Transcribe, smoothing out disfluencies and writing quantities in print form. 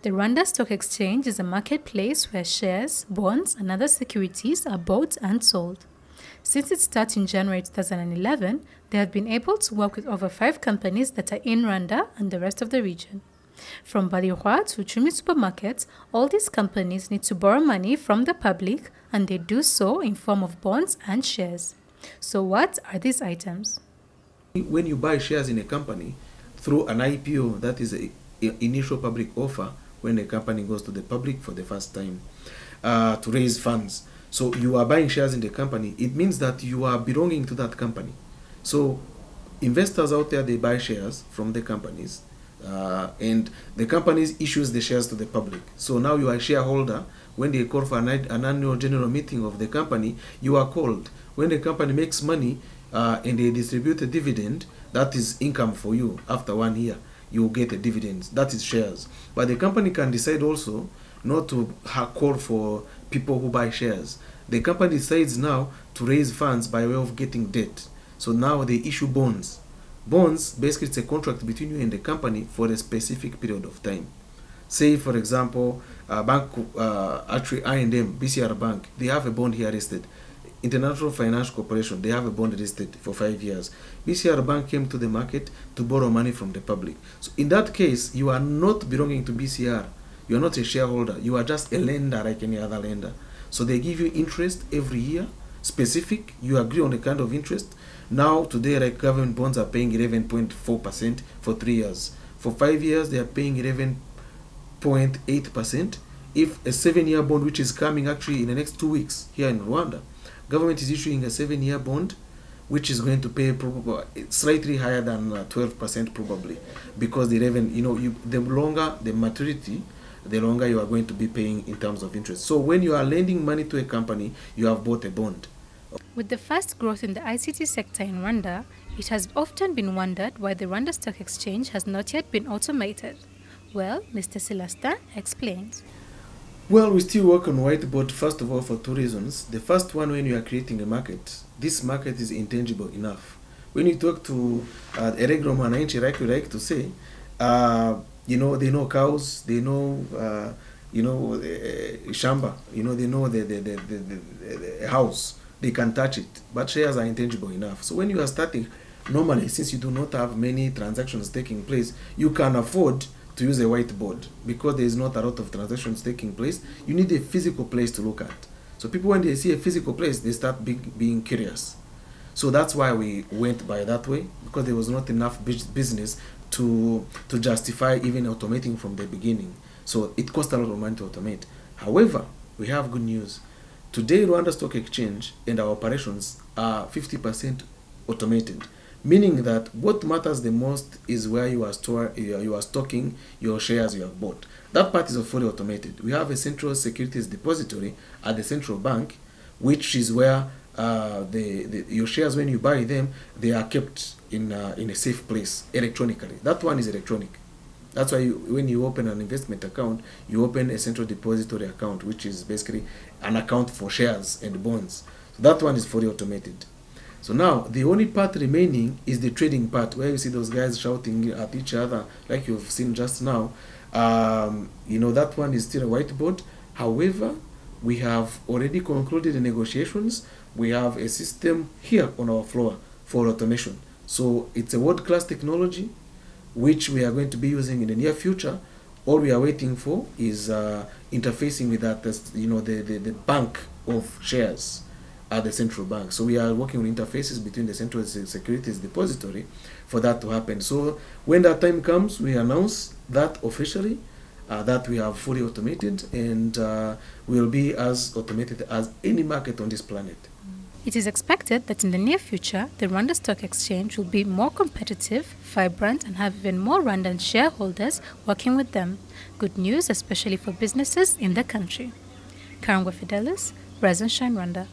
The Rwanda Stock Exchange is a marketplace where shares, bonds, and other securities are bought and sold. Since its start in January 2011, they have been able to work with over 5 companies that are in Rwanda and the rest of the region. From Balihwa to Chumi supermarkets, all these companies need to borrow money from the public, and they do so in form of bonds and shares. So what are these items? When you buy shares in a company through an IPO, that is an initial public offer, when a company goes to the public for the first time to raise funds. So you are buying shares in the company. It means that you are belonging to that company. So investors out there, they buy shares from the companies and the companies issues the shares to the public. So now you are a shareholder. When they call for an annual general meeting of the company, you are called. When the company makes money and they distribute a dividend, that is income for you after 1 year. You get a dividend. That is shares. But the company can decide also not to call for people who buy shares. The company decides now to raise funds by way of getting debt. So now they issue bonds. Bonds, basically it's a contract between you and the company for a specific period of time. Say, for example, actually I&M, BCR Bank, they have a bond here listed. International Finance Corporation, they have a bond listed for 5 years. BCR Bank came to the market to borrow money from the public. So in that case, you are not belonging to BCR. You are not a shareholder. You are just a lender like any other lender. So they give you interest every year, specific. You agree on the kind of interest. Now, today, like government bonds are paying 11.4% for 3 years. For 5 years, they are paying 11.8%. If a 7-year bond, which is coming actually in the next 2 weeks here in Rwanda, government is issuing a 7-year bond, which is going to pay probably slightly higher than 12% probably, because the the longer the maturity, the longer you are going to be paying in terms of interest. So when you are lending money to a company, you have bought a bond. With the fast growth in the ICT sector in Rwanda, it has often been wondered why the Rwanda Stock Exchange has not yet been automated. Well, Mr. Silasta explains. Well, we still work on whiteboard, first of all, for 2 reasons. The first one, when you are creating a market, this market is intangible enough. When you talk to Eregro Mwananchi, like we like to say, they know cows, they know, shamba, they know the house, they can touch it, but shares are intangible enough. So when you are starting, normally, since you do not have many transactions taking place, you can afford to use a whiteboard because there is not a lot of transactions taking place. You need a physical place to look at. So people, when they see a physical place, they start being curious. So that's why we went by that way, because there was not enough business to justify even automating from the beginning. So it cost a lot of money to automate. However, we have good news. Today, Rwanda Stock Exchange and our operations are 50% automated. Meaning that what matters the most is where you are stocking your shares you have bought. That part is fully automated. We have a central securities depository at the central bank, which is where your shares, when you buy them, they are kept in a safe place electronically. That one is electronic. That's why when you open an investment account, you open a central depository account, which is basically an account for shares and bonds. So that one is fully automated. So now, the only part remaining is the trading part, where you see those guys shouting at each other, like you've seen just now. That one is still a whiteboard. However, we have already concluded the negotiations. We have a system here on our floor for automation. So it's a world-class technology, which we are going to be using in the near future. All we are waiting for is interfacing with that, the bank of shares at the central bank. So we are working on interfaces between the central securities depository for that to happen. So when that time comes, we announce that officially, that we have fully automated, and will be as automated as any market on this planet. It is expected that in the near future, the Rwanda Stock Exchange will be more competitive, vibrant, and have even more Rwandan shareholders working with them. Good news, especially for businesses in the country. Karangwa Fidelis, Rise and Shine Rwanda.